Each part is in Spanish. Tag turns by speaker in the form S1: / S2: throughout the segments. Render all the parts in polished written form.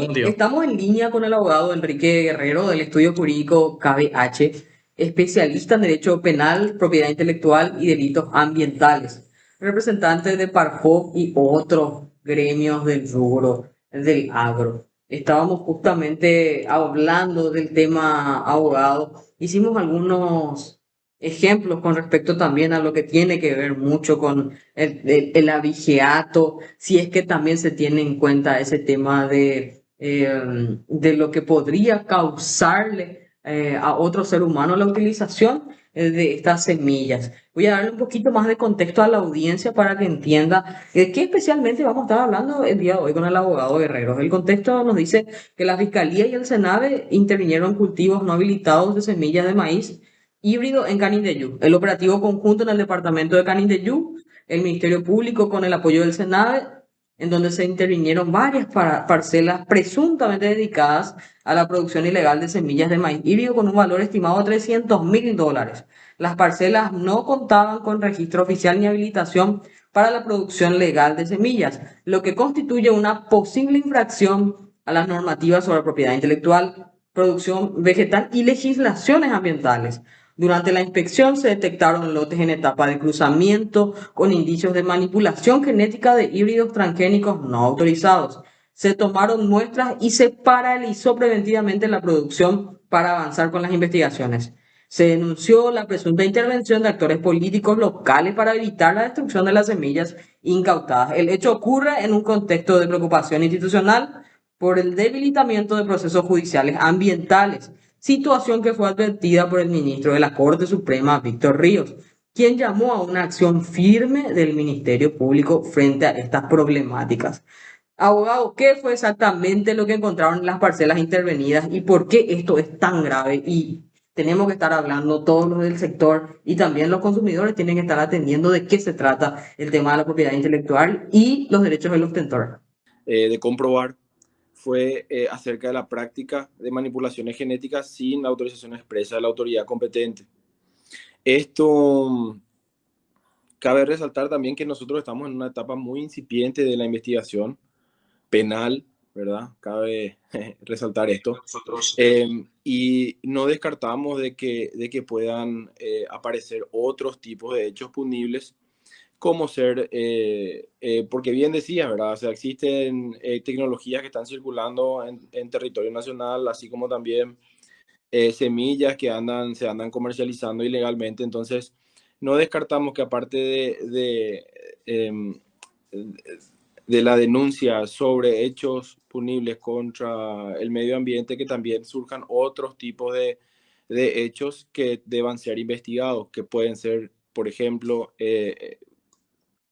S1: Contigo.
S2: Estamos en línea con el abogado Enrique Guerrero del estudio jurídico KBH, especialista en derecho penal, propiedad intelectual y delitos ambientales, representante de Parfop y otros gremios del rubro del agro. Estábamos justamente hablando del tema abogado. Hicimos algunos ejemplos con respecto también a lo que tiene que ver mucho con el abigeato, si es que también se tiene en cuenta ese tema de lo que podría causarle a otro ser humano la utilización de estas semillas. Voy a darle un poquito más de contexto a la audiencia para que entienda qué especialmente vamos a estar hablando el día de hoy con el abogado Guerrero. El contexto nos dice que la Fiscalía y el Senave intervinieron en cultivos no habilitados de semillas de maíz híbrido en Canindeyú. El operativo conjunto en el departamento de Canindeyú, el Ministerio Público con el apoyo del Senave, en donde se intervinieron varias parcelas presuntamente dedicadas a la producción ilegal de semillas de maíz híbrido con un valor estimado de $300.000. Las parcelas no contaban con registro oficial ni habilitación para la producción legal de semillas, lo que constituye una posible infracción a las normativas sobre propiedad intelectual, producción vegetal y legislaciones ambientales. Durante la inspección se detectaron lotes en etapa de cruzamiento con indicios de manipulación genética de híbridos transgénicos no autorizados. Se tomaron muestras y se paralizó preventivamente la producción para avanzar con las investigaciones. Se denunció la presunta intervención de actores políticos locales para evitar la destrucción de las semillas incautadas. El hecho ocurre en un contexto de preocupación institucional por el debilitamiento de procesos judiciales ambientales, situación que fue advertida por el ministro de la Corte Suprema, Víctor Ríos, quien llamó a una acción firme del Ministerio Público frente a estas problemáticas. Abogado, ¿qué fue exactamente lo que encontraron en las parcelas intervenidas y por qué esto es tan grave? Y tenemos que estar hablando todos los del sector y también los consumidores tienen que estar atendiendo de qué se trata el tema de la propiedad intelectual y los derechos del ostentor.
S1: De comprobar fue acerca de la práctica de manipulaciones genéticas sin la autorización expresa de la autoridad competente. Esto cabe resaltar también que nosotros estamos en una etapa muy incipiente de la investigación penal, ¿verdad? Cabe resaltar esto. Y no descartamos de que puedan aparecer otros tipos de hechos punibles como ser, porque bien decía, ¿verdad? O sea, existen tecnologías que están circulando en territorio nacional, así como también semillas que se andan comercializando ilegalmente. Entonces, no descartamos que aparte em, de la denuncia sobre hechos punibles contra el medio ambiente, que también surjan otros tipos de hechos que deban ser investigados, que pueden ser, por ejemplo,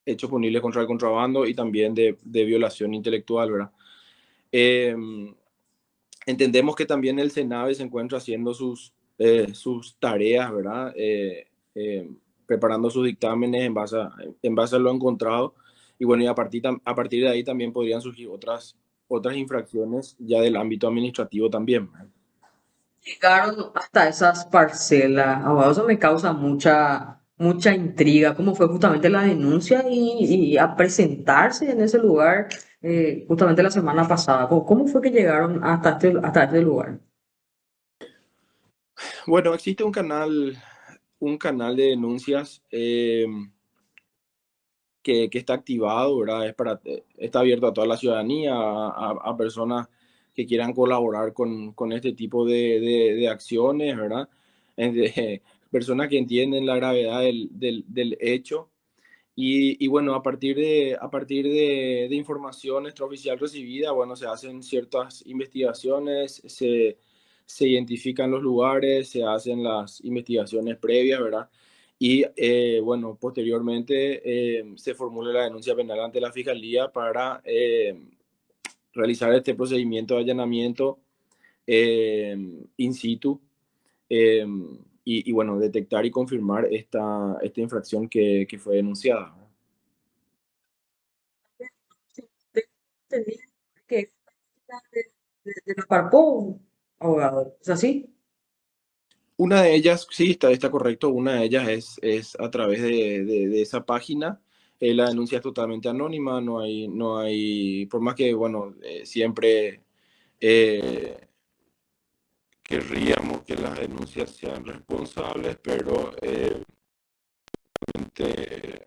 S1: hechos punibles contra el contrabando y también de violación intelectual, ¿verdad? Eh, Entendemos que también el Senave se encuentra haciendo sus tareas, ¿verdad? Preparando sus dictámenes en base a lo encontrado. Y bueno, y a partir de ahí también podrían surgir otras infracciones ya del ámbito administrativo también, ¿verdad?
S2: Llegaron hasta esas parcelas, abogado, eso me causa mucha intriga, cómo fue justamente la denuncia y a presentarse en ese lugar justamente la semana pasada. ¿Cómo fue que llegaron hasta este lugar?
S1: Bueno, existe un canal de denuncias que está activado, ¿verdad? Está abierto a toda la ciudadanía, a personas que quieran colaborar con este tipo de acciones, ¿verdad? Personas que entienden la gravedad del hecho. Y bueno, a partir de información extraoficial recibida, bueno, se hacen ciertas investigaciones, se identifican los lugares, se hacen las investigaciones previas, ¿verdad? Y bueno, posteriormente se formula la denuncia penal ante la Fiscalía para realizar este procedimiento de allanamiento in situ, eh, y bueno, detectar y confirmar esta infracción que fue denunciada.
S2: Entendí que es de los Parpó, abogado, ¿es así?
S1: Una de ellas, sí, está correcto, una de ellas es a través de esa página. La denuncia es totalmente anónima, no hay, por más que, bueno, siempre Eh, Querríamos que las denuncias sean responsables, pero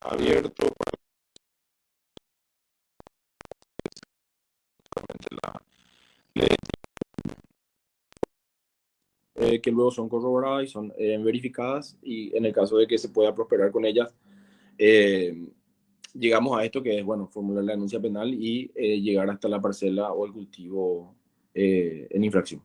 S1: abierto para la ley, que luego son corroboradas y son verificadas, y en el caso de que se pueda prosperar con ellas, eh, llegamos a esto que es, bueno, formular la denuncia penal y llegar hasta la parcela o el cultivo en infracción.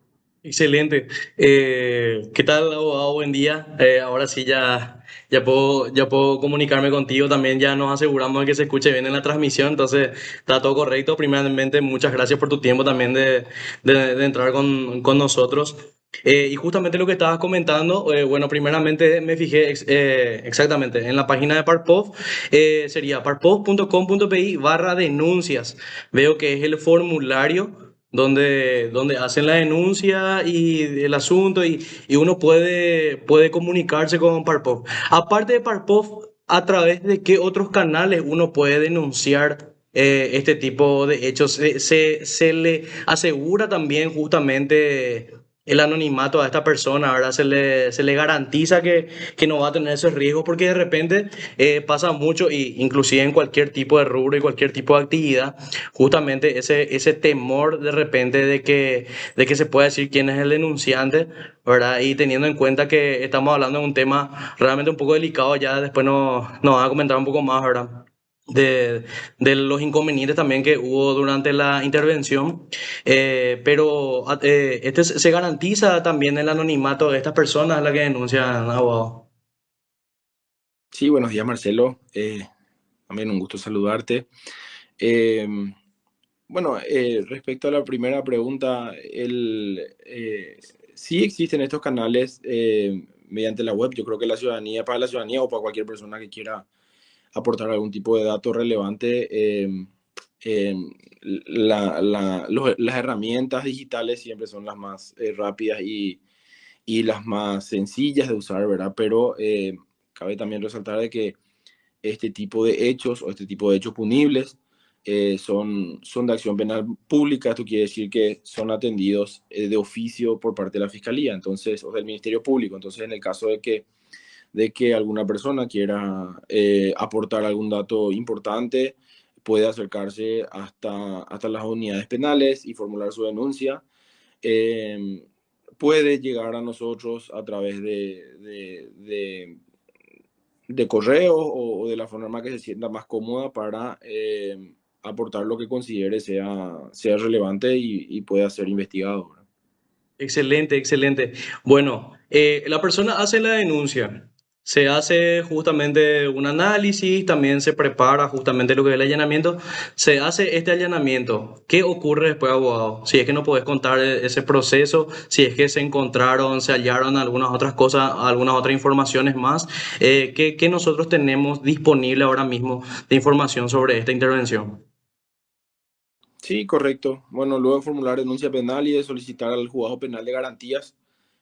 S3: Excelente. ¿Qué tal, abogado? Buen día. Ahora sí ya puedo comunicarme contigo. También ya nos aseguramos de que se escuche bien en la transmisión. Entonces, está todo correcto. Primeramente, muchas gracias por tu tiempo también de entrar con nosotros. Y justamente lo que estabas comentando, bueno, primeramente me fijé exactamente en la página de Parpov, sería parpov.com.pi/denuncias. Veo que es el formulario donde hacen la denuncia y el asunto y uno puede comunicarse con Parpov. Aparte de Parpov, ¿a través de qué otros canales uno puede denunciar este tipo de hechos? Se le asegura también justamente el anonimato a esta persona, ¿verdad? Se le garantiza que no va a tener esos riesgos porque de repente pasa mucho, y inclusive en cualquier tipo de rubro y cualquier tipo de actividad, justamente ese temor de repente de que se pueda decir quién es el denunciante, ¿verdad? Y teniendo en cuenta que estamos hablando de un tema realmente un poco delicado, ya después nos va a comentar un poco más, ¿verdad? De los inconvenientes también que hubo durante la intervención, pero se garantiza también el anonimato de estas personas a las que denuncian, abogado.
S1: Sí, buenos días, Marcelo. También un gusto saludarte. Eh, bueno, respecto a la primera pregunta, sí existen estos canales mediante la web. Yo creo que la ciudadanía, para la ciudadanía o para cualquier persona que quiera aportar algún tipo de dato relevante, eh, las herramientas digitales siempre son las más rápidas y las más sencillas de usar, ¿verdad? Pero cabe también resaltar de que este tipo de hechos o este tipo de hechos punibles son de acción penal pública. Esto quiere decir que son atendidos de oficio por parte de la Fiscalía, entonces, o del Ministerio Público. Entonces, en el caso de que alguna persona quiera aportar algún dato importante, puede acercarse hasta las unidades penales y formular su denuncia. Eh, Puede llegar a nosotros a través de correo o de la forma que se sienta más cómoda para aportar lo que considere sea relevante y pueda ser investigado, ¿verdad?
S3: Excelente, excelente. Bueno, la persona hace la denuncia, se hace justamente un análisis, también se prepara justamente lo que es el allanamiento, se hace este allanamiento. ¿Qué ocurre después, abogado? Si es que no podés contar ese proceso, si es que se encontraron, se hallaron algunas otras cosas, algunas otras informaciones más, ¿qué nosotros tenemos disponible ahora mismo de información sobre esta intervención?
S1: Sí, correcto. Bueno, luego de formular denuncia penal y de solicitar al juzgado penal de garantías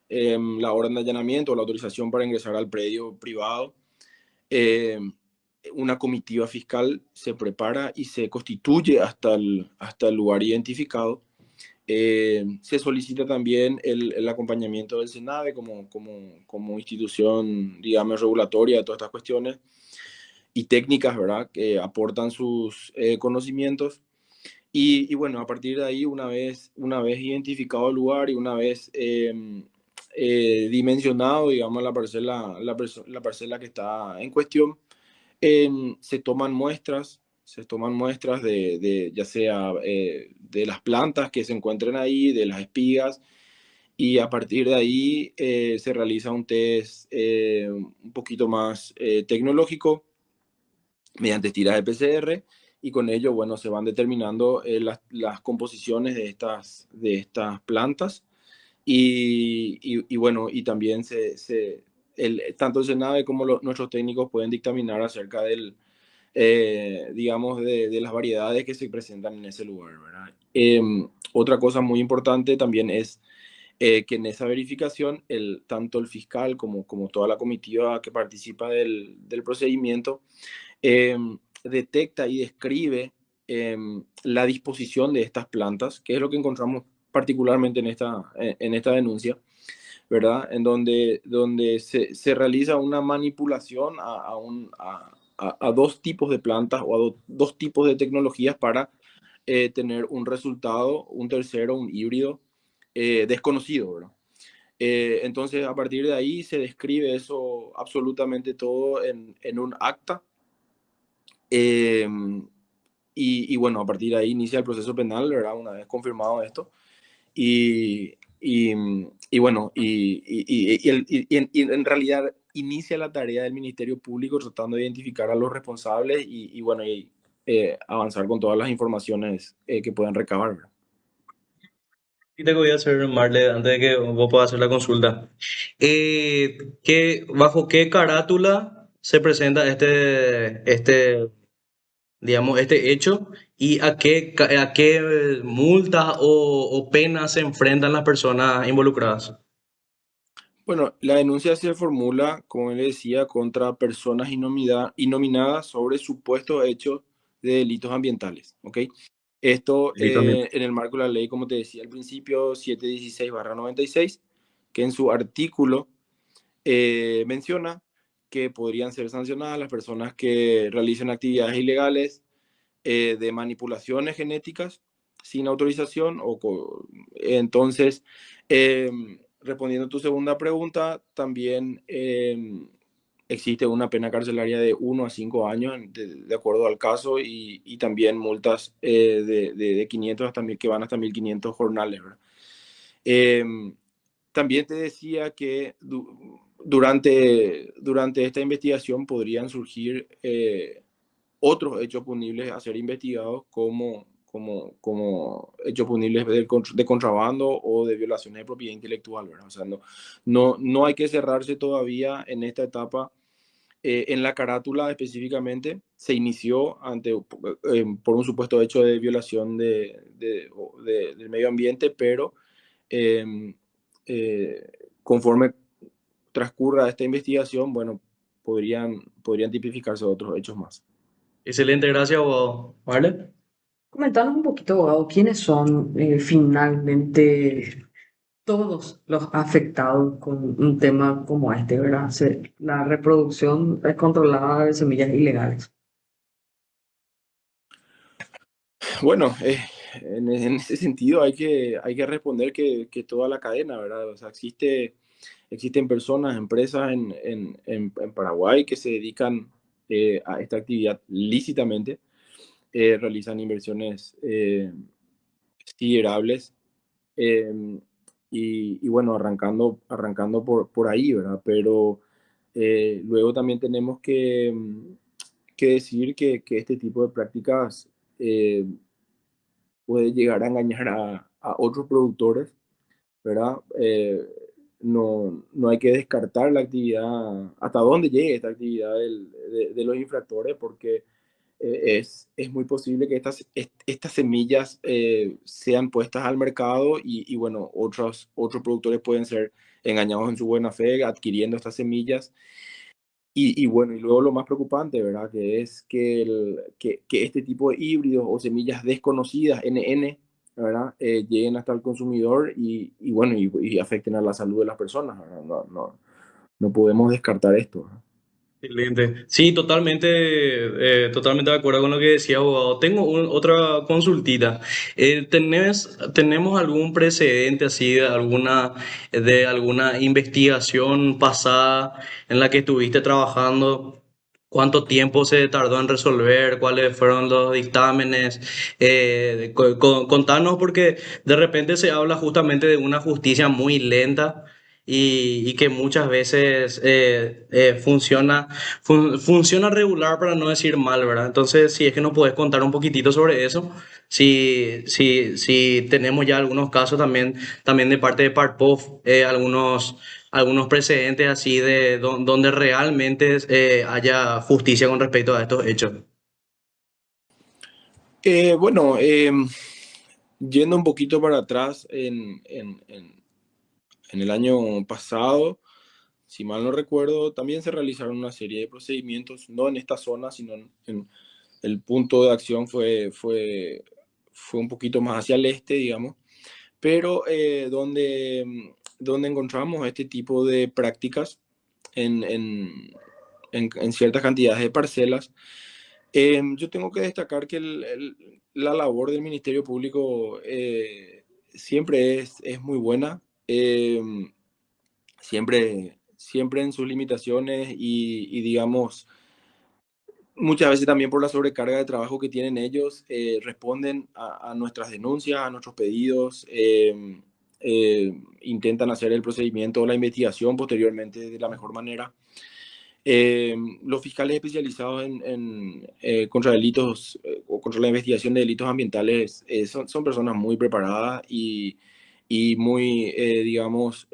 S1: la orden de allanamiento o la autorización para ingresar al predio privado, eh, una comitiva fiscal se prepara y se constituye hasta el lugar identificado. Se solicita también el acompañamiento del SENAVE como institución, digamos, regulatoria de todas estas cuestiones y técnicas, ¿verdad?, que aportan sus conocimientos. Y bueno, a partir de ahí, una vez identificado el lugar y una vez dimensionado, digamos, la parcela que está en cuestión, se toman muestras ya sea de las plantas que se encuentren ahí, de las espigas, y a partir de ahí se realiza un test un poquito más tecnológico mediante tiras de PCR, y con ello, bueno, se van determinando las composiciones de estas plantas y bueno, y también tanto el SENAVE como nuestros técnicos pueden dictaminar acerca digamos, de las variedades que se presentan en ese lugar, ¿verdad? Otra cosa muy importante también es que en esa verificación, tanto el fiscal como toda la comitiva que participa del procedimiento, eh, detecta y describe la disposición de estas plantas, que es lo que encontramos particularmente en esta denuncia, ¿verdad? En donde se realiza una manipulación a dos tipos de plantas o a dos tipos de tecnologías para tener un resultado, un tercero, un híbrido desconocido, ¿verdad? Entonces, a partir de ahí se describe eso absolutamente todo en un acta. eh, bueno, a partir de ahí inicia el proceso penal, ¿verdad? Una vez confirmado esto. Y, y, y bueno, en realidad inicia la tarea del Ministerio Público tratando de identificar a los responsables bueno, avanzar con todas las informaciones que puedan recabar, ¿verdad?
S3: Y te voy a hacer, Marle, antes de que vos puedas hacer la consulta. ¿Bajo qué carátula se presenta digamos, este hecho y a qué multas o penas se enfrentan las personas involucradas?
S1: Bueno, la denuncia se formula, como le decía, contra personas innominadas sobre supuestos hechos de delitos ambientales, ¿ok? Esto
S3: Delito ambiental.
S1: en el marco de la ley, como te decía al principio, 716/96, que en su artículo menciona que podrían ser sancionadas las personas que realicen actividades ilegales de manipulaciones genéticas sin autorización. Entonces, eh, respondiendo a tu segunda pregunta, también existe una pena carcelaria de 1 a 5 años, de acuerdo al caso, y también multas de 500 que van hasta 1.500 jornales, ¿verdad? Eh, También te decía que durante esta investigación podrían surgir otros hechos punibles a ser investigados como hechos punibles de contrabando o de violaciones de propiedad intelectual, ¿verdad? O sea, no hay que cerrarse todavía en esta etapa. En la carátula específicamente se inició por un supuesto hecho de violación del medio ambiente, pero eh, conforme transcurra esta investigación, bueno, podrían tipificarse otros hechos más.
S3: Excelente, gracias, abogado. ¿Vale?
S2: Comentanos un poquito, abogado, quiénes son finalmente todos los afectados con un tema como este, ¿verdad? La reproducción descontrolada de semillas ilegales.
S1: Bueno, en ese sentido hay que responder que toda la cadena, ¿verdad? O sea, existen personas, empresas en Paraguay que se dedican a esta actividad lícitamente, realizan inversiones considerables, eh, bueno, arrancando por ahí, ¿verdad? Pero luego también tenemos que decir que este tipo de prácticas eh, puede llegar a engañar a otros productores, ¿verdad? No hay que descartar la actividad, hasta dónde llegue esta actividad de los infractores, porque es muy posible que estas semillas sean puestas al mercado bueno, otros productores pueden ser engañados en su buena fe adquiriendo estas semillas. Bueno, y luego lo más preocupante, ¿verdad? Que es que este tipo de híbridos o semillas desconocidas, NN, ¿verdad? Lleguen hasta el consumidor bueno, y afecten a la salud de las personas, ¿verdad? No podemos descartar esto, ¿verdad?
S3: Excelente. Sí, totalmente de acuerdo con lo que decía, abogado. Tengo otra consultita. ¿Tenemos algún precedente así de alguna investigación pasada en la que estuviste trabajando? ¿Cuánto tiempo se tardó en resolver? ¿Cuáles fueron los dictámenes? Contanos porque de repente se habla justamente de una justicia muy lenta y que muchas veces funciona regular para no decir mal, ¿verdad? Entonces, si es que nos puedes contar un poquitito sobre eso, si tenemos ya algunos casos también de parte de Parpov, algunos precedentes así de donde realmente haya justicia con respecto a estos hechos.
S1: Bueno, yendo un poquito para atrás en el año pasado, si mal no recuerdo, también se realizaron una serie de procedimientos, no en esta zona, sino en el punto de acción fue un poquito más hacia el este, digamos, pero donde encontramos este tipo de prácticas en, en, en ciertas cantidades de parcelas. Yo tengo que destacar que la labor del Ministerio Público siempre es muy buena, siempre en sus limitaciones y digamos, muchas veces también por la sobrecarga de trabajo que tienen ellos, responden a nuestras denuncias, a nuestros pedidos, intentan hacer el procedimiento o la investigación posteriormente de la mejor manera. Los fiscales especializados contra delitos o contra la investigación de delitos ambientales son personas muy preparadas y muy, digamos,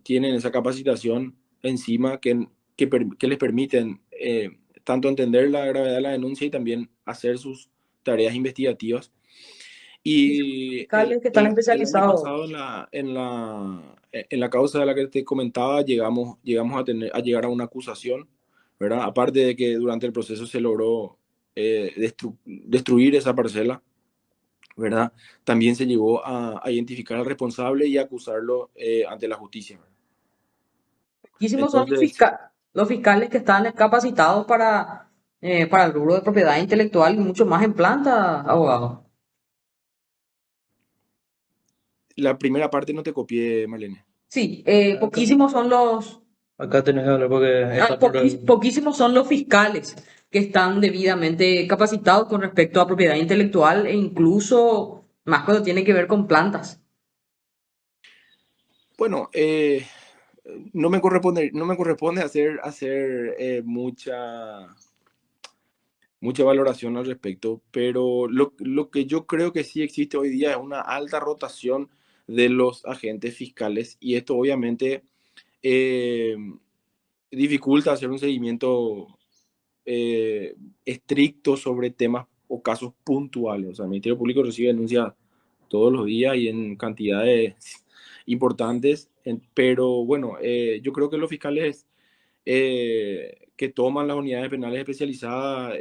S1: tienen esa capacitación encima que les permiten tanto entender la gravedad de la denuncia y también hacer sus tareas investigativas.
S2: Y son
S1: Y
S2: fiscales que están
S1: el año
S2: especializados.
S1: pasado en la causa de la que te comentaba llegamos a llegar a una acusación, ¿verdad? Aparte de que durante el proceso se logró destruir esa parcela, ¿verdad? También se llegó a identificar al responsable y acusarlo ante la justicia, ¿verdad?
S2: Poquísimos son
S1: Entonces,
S2: los fiscales que están capacitados para el rubro de propiedad intelectual y mucho más en planta, abogado.
S1: la primera parte no te copié, Marlene.
S2: Sí,
S3: Acá,
S2: poquísimos son
S3: acá tenés que hablar porque está por...
S2: poquísimos son los fiscales que están debidamente capacitados con respecto a propiedad intelectual e incluso más cuando tiene que ver con plantas.
S1: Bueno, no me corresponde hacer mucha valoración al respecto, pero lo que yo creo que sí existe hoy día es una alta rotación de los agentes fiscales y esto obviamente eh, dificulta hacer un seguimiento estricto sobre temas o casos puntuales. O sea, el Ministerio Público recibe denuncias todos los días y en cantidades importantes, pero bueno, yo creo que los fiscales que toman las unidades penales especializadas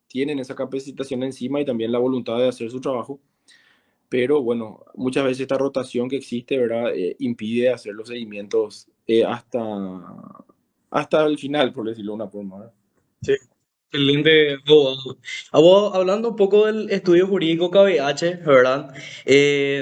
S1: tienen esa capacitación encima y también la voluntad de hacer su trabajo, pero bueno, muchas veces esta rotación que existe, ¿verdad? Impide hacer los seguimientos hasta el final, por decirlo de una forma, ¿verdad?
S3: Sí. Excelente, abogado. Abogado, hablando un poco del estudio jurídico KBH, ¿verdad?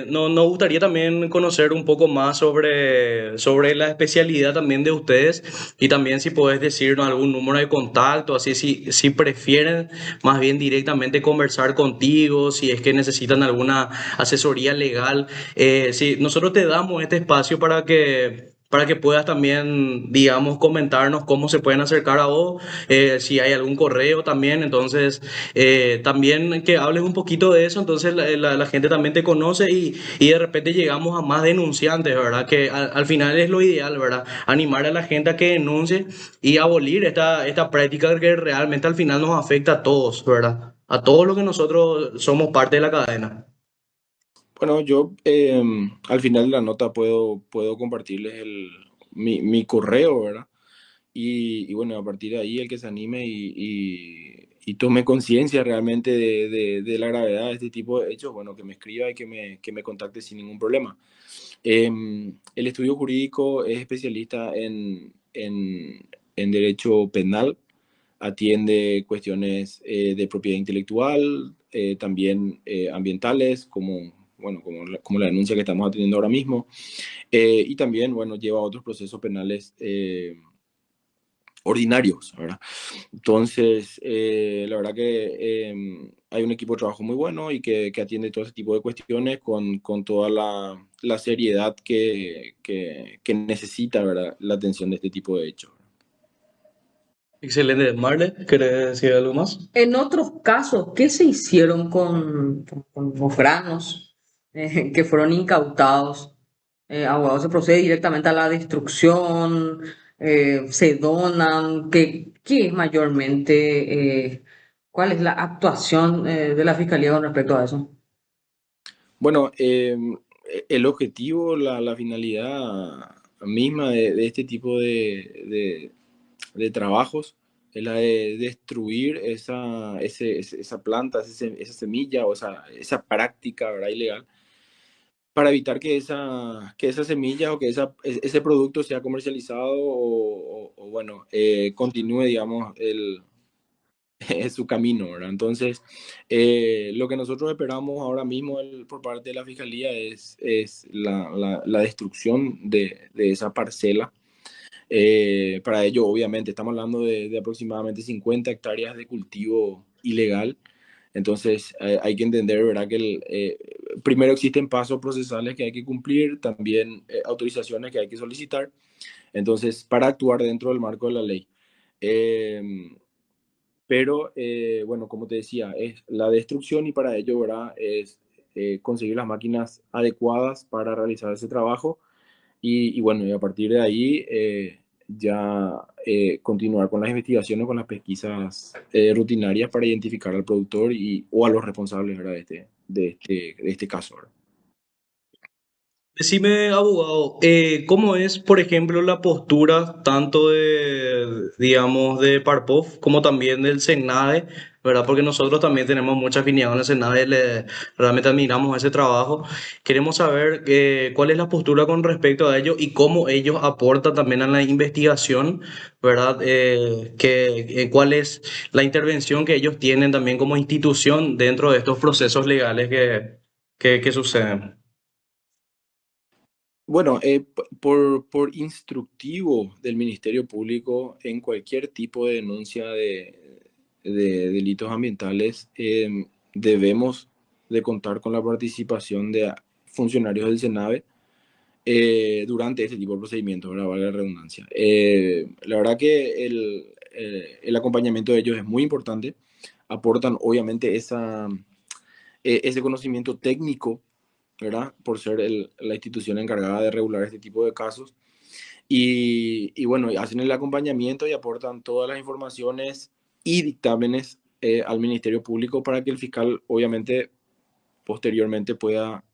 S3: Nos gustaría también conocer un poco más sobre la especialidad también de ustedes y también si podés decirnos algún número de contacto, así si prefieren más bien directamente conversar contigo, si es que necesitan alguna asesoría legal. Si nosotros te damos este espacio para que puedas también, digamos, comentarnos cómo se pueden acercar a vos, si hay algún correo también, entonces también que hables un poquito de eso, entonces la gente también te conoce y de repente llegamos a más denunciantes, ¿verdad? Que al final es lo ideal, ¿verdad? Animar a la gente a que denuncie y abolir esta práctica que realmente al final nos afecta a todos, ¿verdad? A todos los que nosotros somos parte de la cadena.
S1: Bueno, yo al final de la nota puedo compartirles mi correo, ¿verdad? Y bueno, a partir de ahí el que se anime y tome conciencia realmente de la gravedad de este tipo de hechos, bueno, que me escriba y que me contacte sin ningún problema. El estudio jurídico es especialista en derecho penal, atiende cuestiones de propiedad intelectual, también ambientales, bueno, como la denuncia que estamos atendiendo ahora mismo, y también, bueno, lleva otros procesos penales ordinarios, ¿verdad? Entonces, la verdad que hay un equipo de trabajo muy bueno y que atiende todo ese tipo de cuestiones con toda la seriedad que necesita, ¿verdad? La atención de este tipo de hechos.
S3: Excelente. Marle, ¿querés decir algo más?
S2: En otros casos, ¿qué se hicieron con los granos que fueron incautados? Abogado, ¿se procede directamente a la destrucción? ¿Se donan? ¿Qué es mayormente? ¿Cuál es la actuación de la Fiscalía con respecto a eso?
S1: Bueno, el objetivo, la finalidad misma de este tipo de trabajos es la de destruir esa planta, esa semilla o esa práctica, ¿verdad? Ilegal para evitar que esa semilla o que ese producto sea comercializado o bueno, continúe, digamos, su camino, ¿verdad? Entonces, lo que nosotros esperamos ahora mismo por parte de la Fiscalía es la destrucción de esa parcela. Para ello, obviamente, estamos hablando de aproximadamente 50 hectáreas de cultivo ilegal. Entonces, hay que entender, ¿verdad? Que primero existen pasos procesales que hay que cumplir, también autorizaciones que hay que solicitar. Entonces, para actuar dentro del marco de la ley. Eh, pero, bueno, como te decía, es la destrucción y para ello, ¿verdad? Es conseguir las máquinas adecuadas para realizar ese trabajo y bueno, y a partir de ahí ya continuar con las investigaciones, con las pesquisas rutinarias para identificar al productor o a los responsables, ¿verdad? De este caso, ¿verdad?
S3: Decime, abogado, ¿cómo es, por ejemplo, la postura tanto de, digamos, de Parpov como también del SENADE, ¿verdad? Porque nosotros también tenemos mucha afinidad con el SENADE, realmente admiramos ese trabajo. Queremos saber cuál es la postura con respecto a ello y cómo ellos aportan también a la investigación, ¿verdad? Cuál es la intervención que ellos tienen también como institución dentro de estos procesos legales que suceden.
S1: Bueno, por instructivo del Ministerio Público en cualquier tipo de denuncia de delitos ambientales, debemos de contar con la participación de funcionarios del SENAVE durante este tipo de procedimientos, ¿verdad? Valga la redundancia. La verdad que el acompañamiento de ellos es muy importante, aportan obviamente ese conocimiento técnico, ¿verdad? Por ser la institución encargada de regular este tipo de casos. Y bueno, hacen el acompañamiento y aportan todas las informaciones y dictámenes al Ministerio Público para que el fiscal, obviamente, posteriormente pueda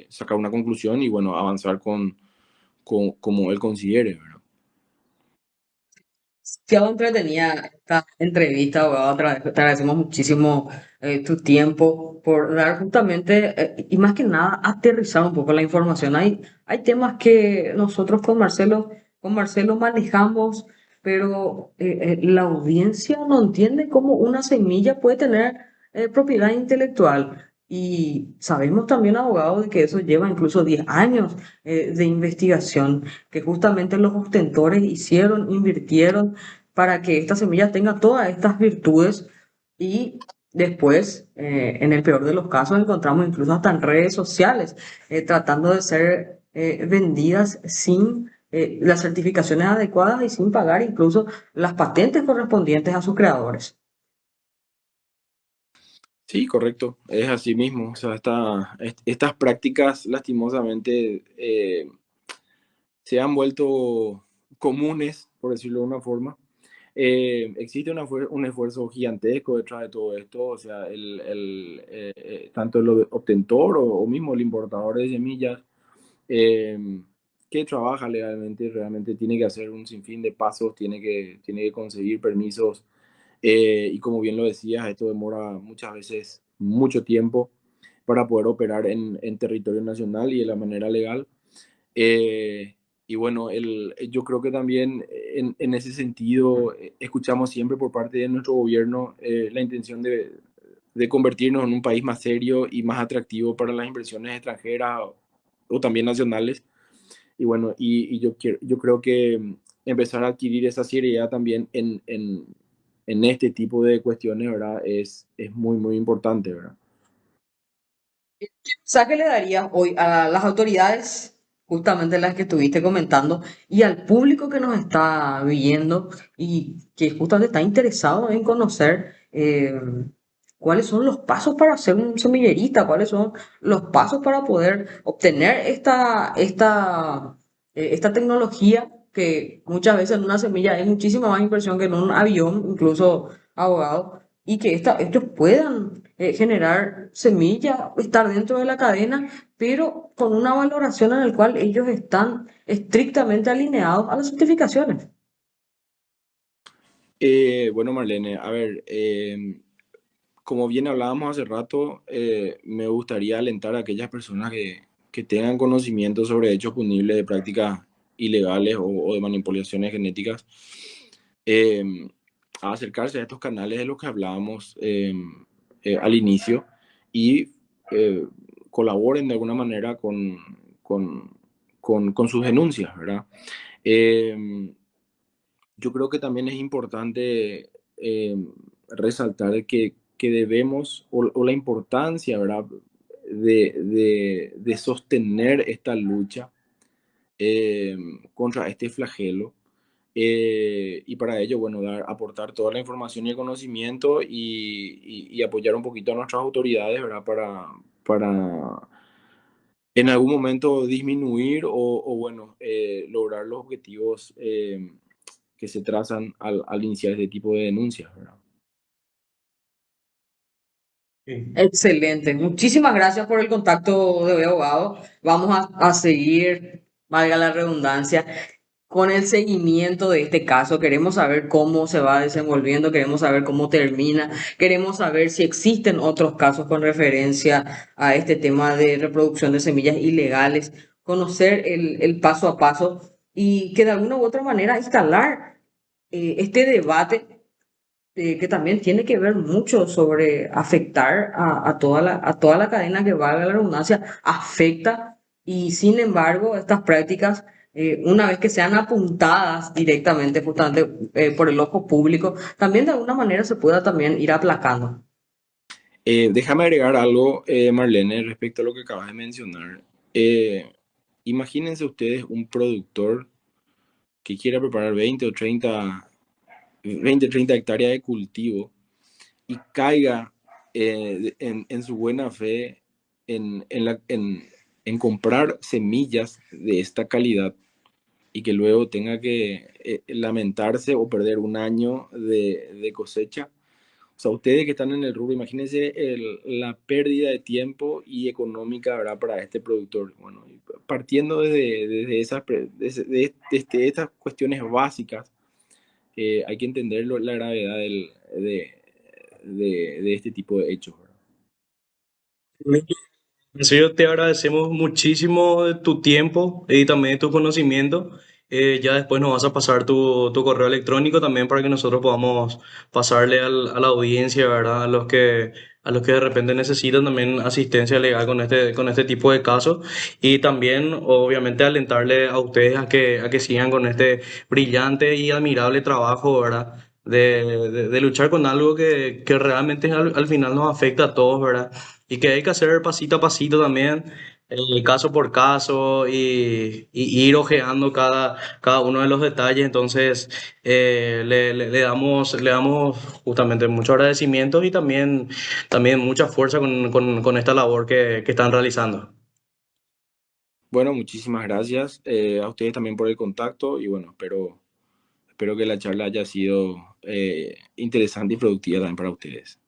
S1: sacar una conclusión y, bueno, avanzar como él considere, ¿verdad?
S2: Demasiado entretenida esta entrevista, abogado. Te agradecemos muchísimo tu tiempo por dar justamente, y más que nada, aterrizar un poco la información. Hay temas que nosotros con Marcelo manejamos, pero la audiencia no entiende cómo una semilla puede tener propiedad intelectual. Y sabemos también, abogado, de que eso lleva incluso 10 años de investigación que justamente los ostentores hicieron, invirtieron para que esta semilla tenga todas estas virtudes y después, en el peor de los casos, encontramos incluso hasta en redes sociales tratando de ser vendidas sin las certificaciones adecuadas y sin pagar incluso las patentes correspondientes a sus creadores.
S1: Sí, correcto, es así mismo. O sea, estas prácticas lastimosamente se han vuelto comunes, por decirlo de una forma. Existe un esfuerzo gigantesco detrás de todo esto, o sea, tanto el obtentor o mismo el importador de semillas eh, que trabaja legalmente realmente tiene que hacer un sinfín de pasos, tiene que conseguir permisos y como bien lo decías, esto demora muchas veces mucho tiempo para poder operar en territorio nacional y de la manera legal. Eh, y bueno, yo creo que también en ese sentido escuchamos siempre por parte de nuestro gobierno la intención de convertirnos en un país más serio y más atractivo para las inversiones extranjeras o también nacionales. Y bueno, y yo creo que empezar a adquirir esa seriedad también en este tipo de cuestiones, ¿verdad? Es muy, muy importante, ¿verdad?
S2: ¿Qué le darías hoy a las autoridades, justamente las que estuviste comentando, y al público que nos está viendo y que justamente está interesado en conocer cuáles son los pasos para ser un semillerista, cuáles son los pasos para poder obtener esta tecnología que muchas veces en una semilla es muchísima más inversión que en un avión, incluso abogado, y que ellos puedan generar semilla, estar dentro de la cadena, pero con una valoración en la cual ellos están estrictamente alineados a las certificaciones?
S1: Bueno, Marlene, a ver, como bien hablábamos hace rato, me gustaría alentar a aquellas personas que tengan conocimiento sobre hechos punibles de prácticas ilegales o de manipulaciones genéticas, eh, a acercarse a estos canales de los que hablábamos al inicio y eh, colaboren de alguna manera con sus denuncias, ¿verdad? Eh, yo creo que también es importante resaltar que debemos, o la importancia, ¿verdad?, de sostener esta lucha eh, contra este flagelo. Y para ello, bueno, aportar toda la información y el conocimiento y apoyar un poquito a nuestras autoridades, ¿verdad? Para en algún momento disminuir bueno, lograr los objetivos que se trazan al iniciar este tipo de denuncias, ¿verdad?
S3: Sí.
S2: Excelente. Muchísimas gracias por el contacto de hoy, abogado. Vamos a seguir, valga la redundancia, con el seguimiento de este caso. Queremos saber cómo se va desenvolviendo, queremos saber cómo termina, queremos saber si existen otros casos con referencia a este tema de reproducción de semillas ilegales, conocer el paso a paso y que de alguna u otra manera instalar este debate que también tiene que ver mucho sobre afectar a toda la cadena que valga la redundancia, afecta y sin embargo estas prácticas, una vez que sean apuntadas directamente justamente por el ojo público, también de alguna manera se pueda también ir aplacando.
S1: Déjame agregar algo, Marlene, respecto a lo que acabas de mencionar. Imagínense ustedes un productor que quiera preparar 20 o 30 hectáreas de cultivo y caiga en su buena fe en comprar semillas de esta calidad y que luego tenga que lamentarse o perder un año de cosecha. O sea, ustedes que están en el rubro, imagínense la pérdida de tiempo y económica, ¿verdad?, para este productor. Bueno, partiendo desde estas cuestiones básicas, hay que entender la gravedad de este tipo de hechos, ¿verdad?
S3: En serio, te agradecemos muchísimo de tu tiempo y también de tu conocimiento. Ya después nos vas a pasar tu correo electrónico también para que nosotros podamos pasarle a la audiencia, ¿verdad? A los que de repente necesitan también asistencia legal con este tipo de casos. Y también, obviamente, alentarle a ustedes a que sigan con este brillante y admirable trabajo, ¿verdad? De luchar con algo que realmente al final nos afecta a todos, ¿verdad? Y que hay que hacer pasito a pasito también, caso por caso, y ir ojeando cada uno de los detalles. Entonces, le damos justamente mucho agradecimiento y también mucha fuerza con esta labor que están realizando.
S1: Bueno, muchísimas gracias a ustedes también por el contacto y bueno, espero que la charla haya sido interesante y productiva también para ustedes.